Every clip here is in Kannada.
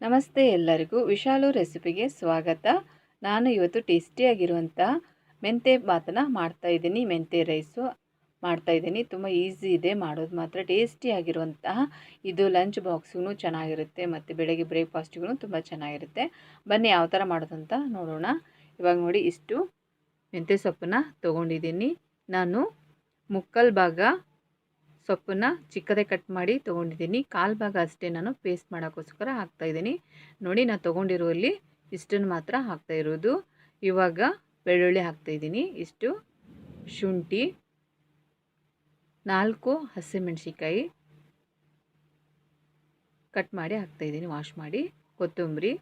ನಮಸ್ತೆ ಎಲ್ಲರಿಗೂ ವಿಶಾಲು ರೆಸಿಪಿಗೆ ಸ್ವಾಗತ. ನಾನು ಇವತ್ತು ಟೇಸ್ಟಿಯಾಗಿರುವಂಥ ಮೆಂತೆ ಬಾತನ್ನ ಮಾಡ್ತಾಯಿದ್ದೀನಿ. ಮೆಂತೆ ರೈಸು ಮಾಡ್ತಾಯಿದ್ದೀನಿ. ತುಂಬ ಈಸಿ ಇದೆ ಮಾಡೋದು, ಮಾತ್ರ ಟೇಸ್ಟಿಯಾಗಿರುವಂತಹ. ಇದು ಲಂಚ್ ಬಾಕ್ಸ್ಗೂ ಚೆನ್ನಾಗಿರುತ್ತೆ ಮತ್ತು ಬೆಳಗ್ಗೆ ಬ್ರೇಕ್ಫಾಸ್ಟಿಗೂ ತುಂಬ ಚೆನ್ನಾಗಿರುತ್ತೆ. ಬನ್ನಿ ಯಾವ ಥರ ಮಾಡೋದಂತ ನೋಡೋಣ. ಇವಾಗ ನೋಡಿ, ಇಷ್ಟು ಮೆಂತೆ ಸೊಪ್ಪನ್ನ ತೊಗೊಂಡಿದ್ದೀನಿ. ನಾನು ಮುಕ್ಕಾಲು ಭಾಗ ಸೊಪ್ಪನ್ನ ಚಿಕ್ಕದೇ ಕಟ್ ಮಾಡಿ ತೊಗೊಂಡಿದ್ದೀನಿ. ಕಾಲು ಭಾಗ ಅಷ್ಟೇ ನಾನು ಪೇಸ್ಟ್ ಮಾಡೋಕ್ಕೋಸ್ಕರ ಹಾಕ್ತಾಯಿದ್ದೀನಿ. ನೋಡಿ, ನಾನು ತೊಗೊಂಡಿರುವಲ್ಲಿ ಇಷ್ಟನ್ನು ಮಾತ್ರ ಹಾಕ್ತಾಯಿರೋದು. ಇವಾಗ ಬೆಳ್ಳುಳ್ಳಿ ಹಾಕ್ತಾಯಿದ್ದೀನಿ, ಇಷ್ಟು ಶುಂಠಿ, 4 ಹಸಿಮೆಣಸಿಕಾಯಿ ಕಟ್ ಮಾಡಿ ಹಾಕ್ತಾಯಿದ್ದೀನಿ, ವಾಶ್ ಮಾಡಿ, ಕೊತ್ತಂಬರಿ,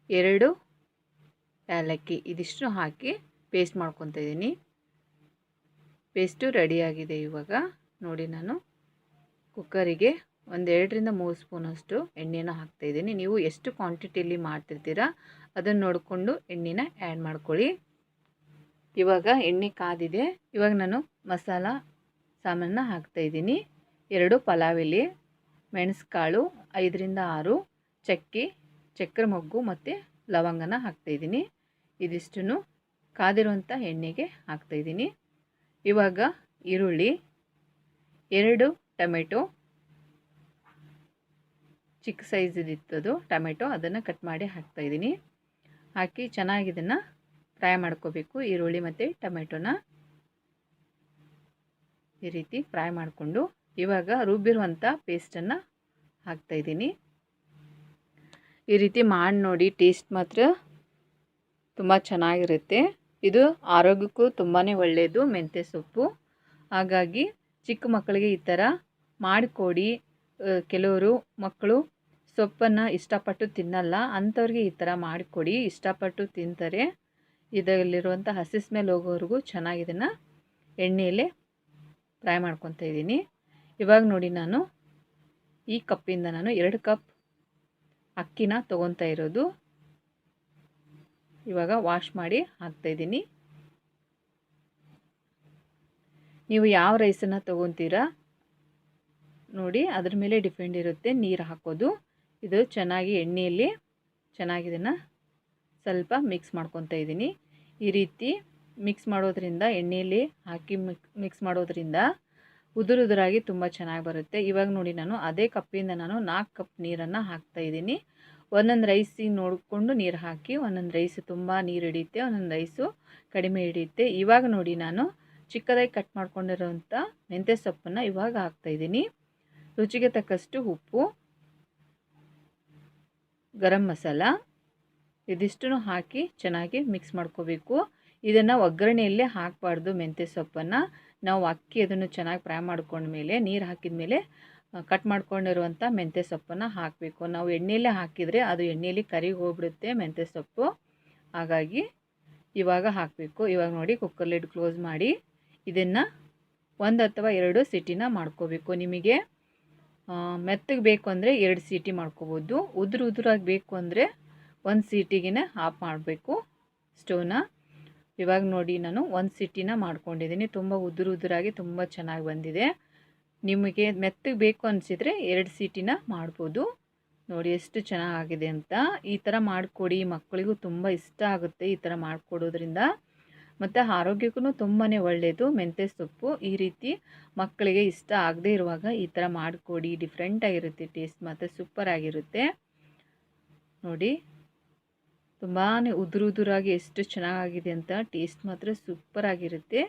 2 ಏಲಕ್ಕಿ, ಇದಿಷ್ಟು ಹಾಕಿ ಪೇಸ್ಟ್ ಮಾಡ್ಕೊತಾ ಇದ್ದೀನಿ. ಪೇಸ್ಟು ರೆಡಿಯಾಗಿದೆ. ಇವಾಗ ನೋಡಿ, ನಾನು ಕುಕ್ಕರಿಗೆ 2 ರಿಂದ 3 ಸ್ಪೂನಷ್ಟು ಎಣ್ಣೆನ ಹಾಕ್ತಾಯಿದ್ದೀನಿ. ನೀವು ಎಷ್ಟು ಕ್ವಾಂಟಿಟಿಯಲ್ಲಿ ಮಾಡ್ತಿರ್ತೀರಾ ಅದನ್ನು ನೋಡಿಕೊಂಡು ಎಣ್ಣೆನ ಆ್ಯಡ್ ಮಾಡ್ಕೊಳ್ಳಿ. ಇವಾಗ ಎಣ್ಣೆ ಕಾದಿದೆ. ಇವಾಗ ನಾನು ಮಸಾಲ ಸಾಮಾನನ್ನ ಹಾಕ್ತಾಯಿದ್ದೀನಿ. 2 ಪಲಾವ್ ಎಲೆ, ಮೆಣಸುಕಾಳು 5 ರಿಂದ 6, ಚಕ್ಕೆ, ಚಕ್ರ ಮೊಗ್ಗು ಮತ್ತು ಲವಂಗನ ಹಾಕ್ತಾಯಿದ್ದೀನಿ. ಇದಿಷ್ಟನ್ನು ಕಾದಿರುವಂಥ ಎಣ್ಣೆಗೆ ಹಾಕ್ತಾಯಿದ್ದೀನಿ. ಇವಾಗ ಈರುಳ್ಳಿ, 2 ಟೊಮೆಟೊ, ಚಿಕ್ಕ ಸೈಜಿದಿತ್ತದು ಟೊಮೆಟೊ, ಅದನ್ನು ಕಟ್ ಮಾಡಿ ಹಾಕ್ತಾಯಿದ್ದೀನಿ. ಹಾಕಿ ಚೆನ್ನಾಗಿ ಇದನ್ನು ಫ್ರೈ ಮಾಡ್ಕೋಬೇಕು. ಈರುಳ್ಳಿ ಮತ್ತು ಟೊಮೆಟೊನ ಈ ರೀತಿ ಫ್ರೈ ಮಾಡಿಕೊಂಡು ಇವಾಗ ರುಬ್ಬಿರುವಂಥ ಪೇಸ್ಟನ್ನು ಹಾಕ್ತಾಯಿದ್ದೀನಿ. ಈ ರೀತಿ ಮಾಡಿ ನೋಡಿ, ಟೇಸ್ಟ್ ಮಾತ್ರ ತುಂಬ ಚೆನ್ನಾಗಿರುತ್ತೆ. ಇದು ಆರೋಗ್ಯಕ್ಕೂ ತುಂಬಾ ಒಳ್ಳೆಯದು ಮೆಂತ್ಯ ಸೊಪ್ಪು. ಹಾಗಾಗಿ ಚಿಕ್ಕ ಮಕ್ಕಳಿಗೆ ಈ ಥರ ಮಾಡಿಕೊಡಿ. ಕೆಲವರು ಮಕ್ಕಳು ಸೊಪ್ಪನ್ನು ಇಷ್ಟಪಟ್ಟು ತಿನ್ನಲ್ಲ, ಅಂಥವ್ರಿಗೆ ಈ ಥರ ಮಾಡಿಕೊಡಿ, ಇಷ್ಟಪಟ್ಟು ತಿಂತಾರೆ. ಇದರಲ್ಲಿರುವಂಥ ಹಸಿ ಸ್ಮೆಲ್ ಹೋಗೋವರೆಗೂ ಚೆನ್ನಾಗಿ ಇದನ್ನು ಎಣ್ಣೆಯಲ್ಲೇ ಫ್ರೈ ಮಾಡ್ಕೊತಾ ಇದ್ದೀನಿ. ಇವಾಗ ನೋಡಿ, ನಾನು ಈ ಕಪ್ಪಿಂದ ನಾನು 2 ಕಪ್ ಅಕ್ಕಿನ ತೊಗೊತಾ ಇರೋದು. ಇವಾಗ ವಾಶ್ ಮಾಡಿ ಹಾಕ್ತಾಯಿದ್ದೀನಿ. ನೀವು ಯಾವ ರೈಸನ್ನು ತೊಗೊತೀರಾ ನೋಡಿ, ಅದ್ರ ಮೇಲೆ ಡಿಪೆಂಡ್ ಇರುತ್ತೆ ನೀರು ಹಾಕೋದು. ಇದು ಚೆನ್ನಾಗಿ ಎಣ್ಣೆಯಲ್ಲಿ ಚೆನ್ನಾಗಿ ಇದನ್ನು ಸ್ವಲ್ಪ ಮಿಕ್ಸ್ ಮಾಡ್ಕೊತಾ ಇದ್ದೀನಿ. ಈ ರೀತಿ ಮಿಕ್ಸ್ ಮಾಡೋದ್ರಿಂದ, ಎಣ್ಣೆಯಲ್ಲಿ ಹಾಕಿ ಮಿಕ್ಸ್ ಮಾಡೋದ್ರಿಂದ ಉದುರಾಗಿ ತುಂಬ ಚೆನ್ನಾಗಿ ಬರುತ್ತೆ. ಇವಾಗ ನೋಡಿ, ನಾನು ಅದೇ ಕಪ್ಪಿಂದ ನಾನು 4 ಕಪ್ ನೀರನ್ನು ಹಾಕ್ತಾಯಿದ್ದೀನಿ. ಒಂದೊಂದು ರೈಸಿಗೆ ನೋಡಿಕೊಂಡು ನೀರು ಹಾಕಿ. ಒಂದೊಂದು ರೈಸು ತುಂಬ ನೀರು ಹಿಡಿಯುತ್ತೆ, ಒಂದೊಂದು ರೈಸು ಕಡಿಮೆ ಹಿಡಿಯುತ್ತೆ. ಇವಾಗ ನೋಡಿ, ನಾನು ಚಿಕ್ಕದಾಗಿ ಕಟ್ ಮಾಡ್ಕೊಂಡಿರೋಂಥ ಮೆಂತ್ಯ ಸೊಪ್ಪನ್ನು ಇವಾಗ ಹಾಕ್ತಾಯಿದ್ದೀನಿ. ರುಚಿಗೆ ತಕ್ಕಷ್ಟು ಉಪ್ಪು, ಗರಂ ಮಸಾಲ, ಇದಿಷ್ಟನ್ನು ಹಾಕಿ ಚೆನ್ನಾಗಿ ಮಿಕ್ಸ್ ಮಾಡ್ಕೋಬೇಕು. ಇದನ್ನು ಒಗ್ಗರಣೆಯಲ್ಲೇ ಹಾಕಬಾರ್ದು. ಮೆಂತ್ಯ ಸೊಪ್ಪನ್ನು ನಾವು ಅಕ್ಕಿ ಅದನ್ನು ಚೆನ್ನಾಗಿ ಫ್ರೈ ಮಾಡ್ಕೊಂಡ್ಮೇಲೆ, ನೀರು ಹಾಕಿದ ಮೇಲೆ ಕಟ್ ಮಾಡ್ಕೊಂಡಿರುವಂಥ ಮೆಂತ್ಯ ಸೊಪ್ಪನ್ನು ಹಾಕಬೇಕು. ನಾವು ಎಣ್ಣೆಯಲ್ಲೇ ಹಾಕಿದರೆ ಅದು ಎಣ್ಣೆಯಲ್ಲಿ ಕರಿಗೆ ಹೋಗ್ಬಿಡುತ್ತೆ ಮೆಂತ್ಯ ಸೊಪ್ಪು. ಹಾಗಾಗಿ ಇವಾಗ ಹಾಕಬೇಕು. ಇವಾಗ ನೋಡಿ, ಕುಕ್ಕರ್ ಲಿಡ್ ಕ್ಲೋಸ್ ಮಾಡಿ ಇದನ್ನು 1 ಅಥವಾ 2 ಸೀಟಿನ ಮಾಡ್ಕೋಬೇಕು. ನಿಮಗೆ ಮೆತ್ತಗೆ ಬೇಕು ಅಂದರೆ 2 ಸೀಟಿ ಮಾಡ್ಕೋಬೋದು. ಉದುರಾಗಿ ಬೇಕು ಅಂದರೆ 1 ಸೀಟಿಗೆ ಆಫ್ ಮಾಡಬೇಕು ಸ್ಟವ್ನ. ಇವಾಗ ನೋಡಿ, ನಾನು 1 ಸೀಟಿನ ಮಾಡ್ಕೊಂಡಿದ್ದೀನಿ. ತುಂಬ ಉದುರಾಗಿ ತುಂಬ ಚೆನ್ನಾಗಿ ಬಂದಿದೆ. ನಿಮಗೆ ಮೆತ್ತಗೆ ಬೇಕು ಅನಿಸಿದರೆ 2 ಸೀಟಿನ ಮಾಡ್ಬೋದು. ನೋಡಿ ಎಷ್ಟು ಚೆನ್ನಾಗಿದೆ ಅಂತ. ಈ ಥರ ಮಾಡಿಕೊಡಿ, ಮಕ್ಕಳಿಗೂ ತುಂಬ ಇಷ್ಟ ಆಗುತ್ತೆ ಈ ಥರ ಮಾಡಿಕೊಡೋದ್ರಿಂದ. ಮತ್ತು ಆರೋಗ್ಯಕ್ಕೂ ತುಂಬಾ ಒಳ್ಳೆಯದು ಮೆಂತ್ಯ ಸೊಪ್ಪು. ಈ ರೀತಿ ಮಕ್ಕಳಿಗೆ ಇಷ್ಟ ಆಗದೇ ಇರುವಾಗ ಈ ಥರ ಮಾಡಿಕೊಡಿ. ಡಿಫ್ರೆಂಟಾಗಿರುತ್ತೆ, ಟೇಸ್ಟ್ ಮಾತ್ರ ಸೂಪರಾಗಿರುತ್ತೆ. ನೋಡಿ, ತುಂಬಾ ಉದುರಾಗಿ ಎಷ್ಟು ಚೆನ್ನಾಗಿದೆ ಅಂತ. ಟೇಸ್ಟ್ ಮಾತ್ರ ಸೂಪರಾಗಿರುತ್ತೆ.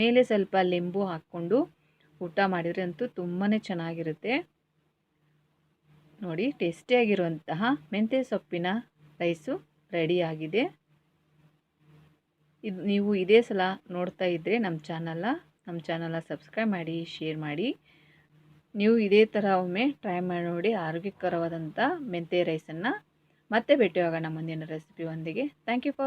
ಮೇಲೆ ಸ್ವಲ್ಪ ಲಿಂಬು ಹಾಕ್ಕೊಂಡು ಊಟ ಮಾಡಿದರೆ ಅಂತೂ ತುಂಬಾ ಚೆನ್ನಾಗಿರುತ್ತೆ. ನೋಡಿ, ಟೇಸ್ಟಿಯಾಗಿರುವಂತಹ ಮೆಂತ್ಯ ಸೊಪ್ಪಿನ ರೈಸು ರೆಡಿಯಾಗಿದೆ. ಇದು ನೀವು ಇದೇ ಸಲ ನೋಡ್ತಾ ಇದ್ದರೆ ನಮ್ಮ ಚಾನಲ್ನ ಸಬ್ಸ್ಕ್ರೈಬ್ ಮಾಡಿ, ಶೇರ್ ಮಾಡಿ. ನೀವು ಇದೇ ಥರ ಒಮ್ಮೆ ಟ್ರೈ ಮಾಡಿ ನೋಡಿ ಆರೋಗ್ಯಕರವಾದಂಥ ಮೆಂತ್ಯ ರೈಸನ್ನು. ಮತ್ತೆ ಭೇಟಿಯಾಗೋಣ ಮುಂದಿನ ರೆಸಿಪಿ ಒಂದಿಗೆ. Thank you for